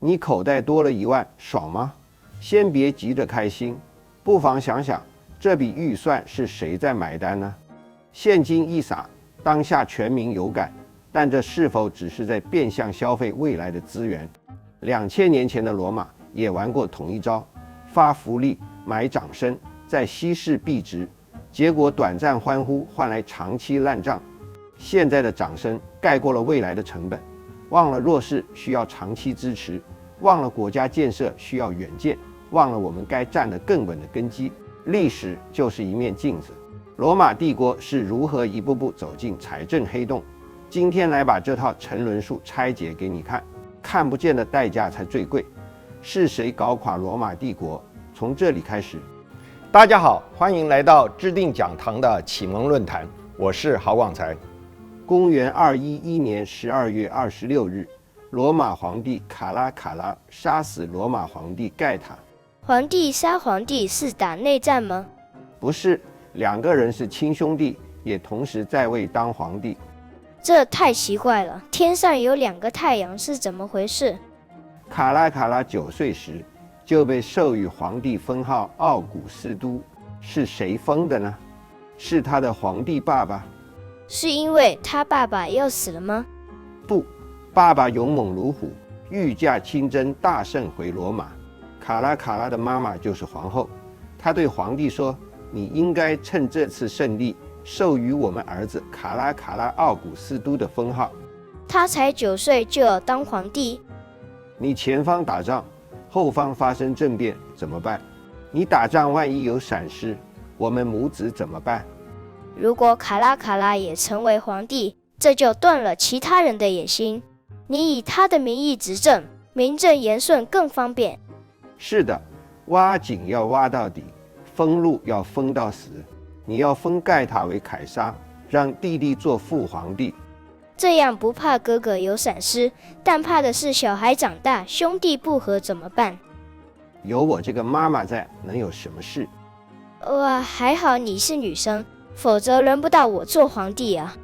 你口袋多了1万，爽吗？先别急着开心，不妨想想这笔预算是谁在买单呢？现金一撒，当下全民有感，但这是否只是在变相消费未来的资源？2000年前的罗马也玩过同一招，发福利买掌声，在稀释币值，结果短暂欢呼换来长期烂账。现在的掌声盖过了未来的成本，忘了弱势需要长期支持，忘了国家建设需要远见，忘了我们该站得更稳的根基。历史就是一面镜子，罗马帝国是如何一步步走进财政黑洞。今天来把这套沉沦术拆解给你看，看不见的代价才最贵。是谁搞垮罗马帝国？从这里开始。大家好，欢迎来到知定讲堂的启蒙论坛，我是郝广才。公元211年12月26日，罗马皇帝卡拉卡拉杀死罗马皇帝盖塔。皇帝杀皇帝是打内战吗？不是，2个人是亲兄弟，也同时在位当皇帝。这太奇怪了，天上有2个太阳是怎么回事？卡拉卡拉9岁时就被授予皇帝封号奥古斯都，是谁封的呢？是他的皇帝爸爸。是因为他爸爸要死了吗？不，爸爸勇猛如虎，御驾亲征，大胜回罗马。卡拉卡拉的妈妈就是皇后，她对皇帝说：“你应该趁这次胜利，授予我们儿子卡拉卡拉奥古斯都的封号。”他才9岁就要当皇帝？你前方打仗，后方发生政变怎么办？你打仗万一有闪失，我们母子怎么办？如果卡拉卡拉也成为皇帝，这就断了其他人的野心。你以他的名义执政，名正言顺更方便。是的，挖井要挖到底，封路要封到死。你要封盖塔为凯撒，让弟弟做副皇帝。这样不怕哥哥有闪失，但怕的是小孩长大，兄弟不和怎么办？有我这个妈妈在，能有什么事？哇，还好你是女生，否则轮不到我做皇帝啊。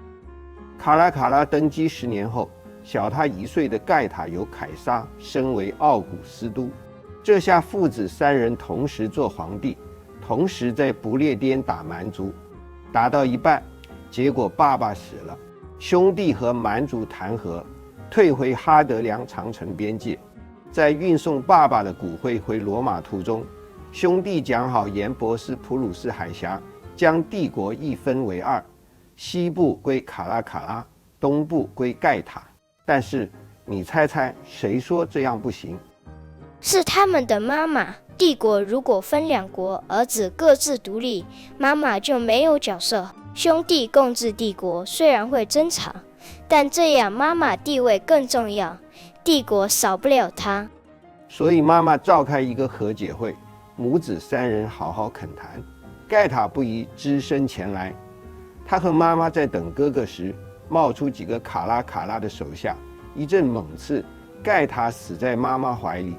卡拉卡拉登基10年后，小他1岁的盖塔由凯撒升为奥古斯都。这下父子3人同时做皇帝，同时在不列颠打蛮族，打到一半，结果爸爸死了，兄弟和蛮族谈和，退回哈德良长城边界。在运送爸爸的骨灰回罗马途中，兄弟讲好沿博斯普鲁斯海峡将帝国一分为2，西部归卡拉卡拉，东部归盖塔。但是你猜猜谁说这样不行？是他们的妈妈。帝国如果分2国，儿子各自独立，妈妈就没有角色。兄弟共治帝国虽然会争吵，但这样妈妈地位更重要，帝国少不了她。所以妈妈召开一个和解会，母子3人好好恳谈。盖塔不疑，只身前来。他和妈妈在等哥哥时，冒出几个卡拉卡拉的手下，一阵猛刺，盖塔死在妈妈怀里。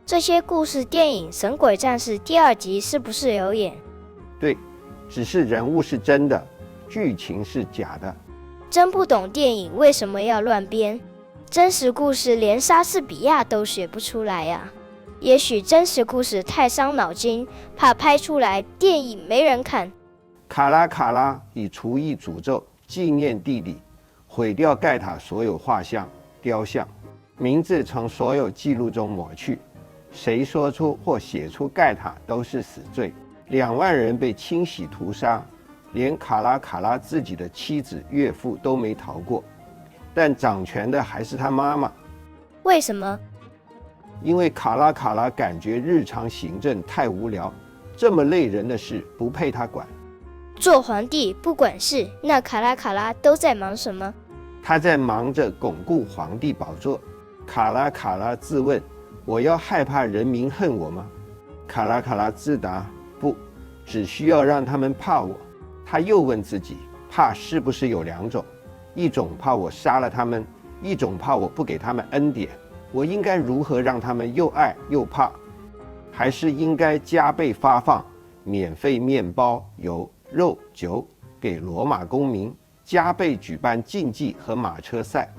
这些故事电影《神鬼战士》第2集是不是有演？对，只是人物是真的，剧情是假的。真不懂电影为什么要乱编，真实故事连莎士比亚都写不出来呀。也许真实故事太伤脑筋，怕拍出来电影没人看。卡拉卡拉以厨艺诅咒纪念弟弟，毁掉盖塔所有画像、雕像，名字从所有记录中抹去。谁说出或写出盖塔都是死罪。2万人被清洗屠杀，连卡拉卡拉自己的妻子、岳父都没逃过。但掌权的还是他妈妈。为什么？因为卡拉卡拉感觉日常行政太无聊，这么累人的事不配他管。做皇帝不管事，那卡拉卡拉都在忙什么？他在忙着巩固皇帝宝座。卡拉卡拉自问：我要害怕人民恨我吗？卡拉卡拉自答：不，只需要让他们怕我。他又问自己：怕是不是有2种？一种怕我杀了他们，一种怕我不给他们恩典。我应该如何让他们又爱又怕？还是应该加倍发放免费面包、油、肉、酒给罗马公民，加倍举办竞技和马车赛？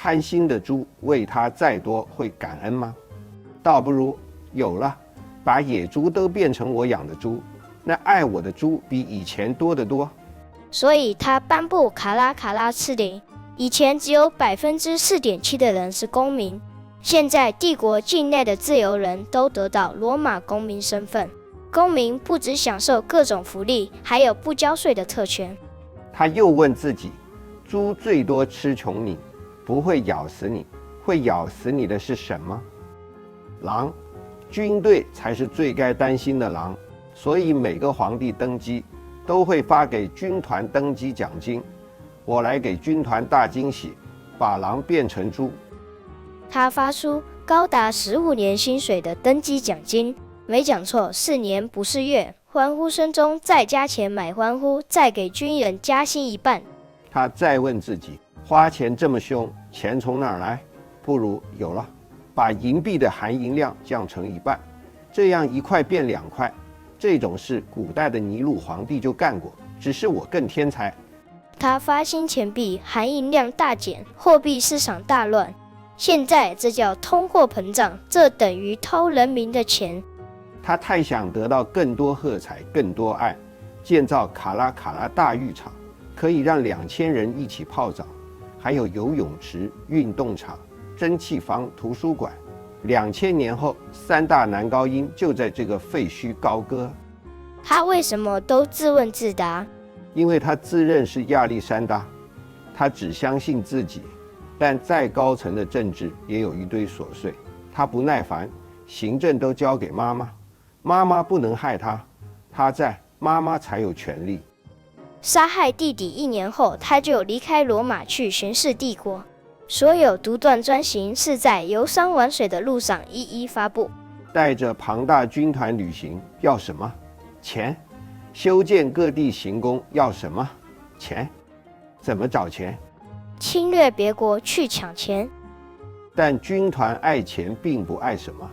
贪心的猪喂它再多会感恩吗？倒不如有了，把野猪都变成我养的猪，那爱我的猪比以前多得多。所以他颁布卡拉卡拉敕令，以前只有4.7%的人是公民，现在帝国境内的自由人都得到罗马公民身份。公民不只享受各种福利，还有不交税的特权。他又问自己，猪最多吃穷你，不会咬死你，会咬死你的是什么？狼，军队才是最该担心的狼，所以每个皇帝登基都会发给军团登基奖金。我来给军团大惊喜，把狼变成猪。他发出高达15年薪水的登基奖金，没讲错，4年不是月。欢呼声中再加钱买欢呼，再给军人加薪1半。他再问自己，花钱这么凶，钱从哪儿来？不如有了，把银币的含银量降成1半，这样1块变2块。这种事古代的尼禄皇帝就干过，只是我更天才。他发行钱币，含银量大减，货币市场大乱。现在这叫通货膨胀，这等于偷人民的钱。他太想得到更多喝彩，更多爱，建造卡拉卡拉大浴场，可以让2000人一起泡澡，还有游泳池、运动场、蒸汽房、图书馆。2000年后，3大男高音就在这个废墟高歌。他为什么都自问自答？因为他自认是亚历山大，他只相信自己，但再高层的政治也有一堆琐碎，他不耐烦，行政都交给妈妈，妈妈不能害他，他在，妈妈才有权利。杀害弟弟1年后，他就离开罗马去巡视帝国。所有独断专行是在游山玩水的路上一一发布。带着庞大军团旅行要什么？钱。修建各地行宫要什么？钱。怎么找钱？侵略别国去抢钱。但军团爱钱并不爱什么？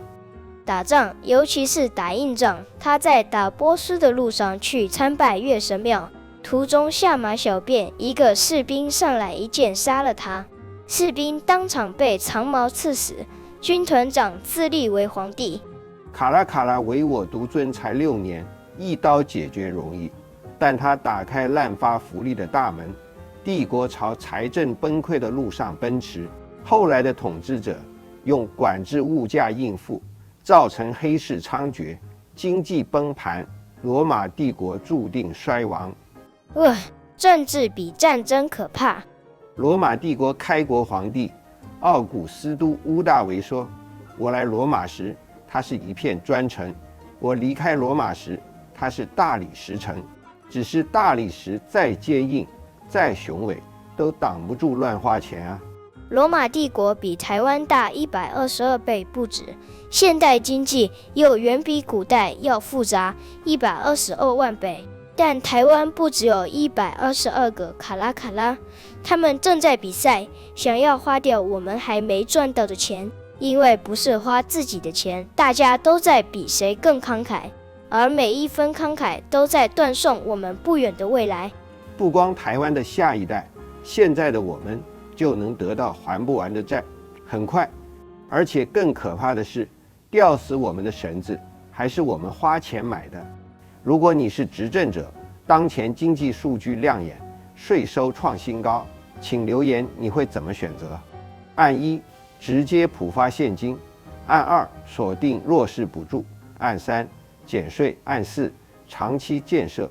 打仗，尤其是打硬仗。他在打波斯的路上去参拜月神庙，途中下马小便，一个士兵上来一剑杀了他，士兵当场被长矛刺死，军团长自立为皇帝。卡拉卡拉唯我独尊才6年，一刀解决容易，但他打开滥发福利的大门，帝国朝财政崩溃的路上奔驰。后来的统治者用管制物价应付，造成黑市猖獗，经济崩盘，罗马帝国注定衰亡。政治比战争可怕。罗马帝国开国皇帝奥古斯都乌大维说，我来罗马时它是一片砖城，我离开罗马时它是大理石城，只是大理石再坚硬再雄伟都挡不住乱花钱啊。罗马帝国比台湾大122倍不止，现代经济又远比古代要复杂122万倍。但台湾不只有122个卡拉卡拉，他们正在比赛，想要花掉我们还没赚到的钱。因为不是花自己的钱，大家都在比谁更慷慨，而每一分慷慨都在断送我们不远的未来。不光台湾的下一代，现在的我们就能得到还不完的债，很快。而且更可怕的是，吊死我们的绳子还是我们花钱买的。如果你是执政者，当前经济数据亮眼，税收创新高，请留言你会怎么选择？按1，直接普发现金；按2，锁定弱势补助；按3，减税；按4，长期建设。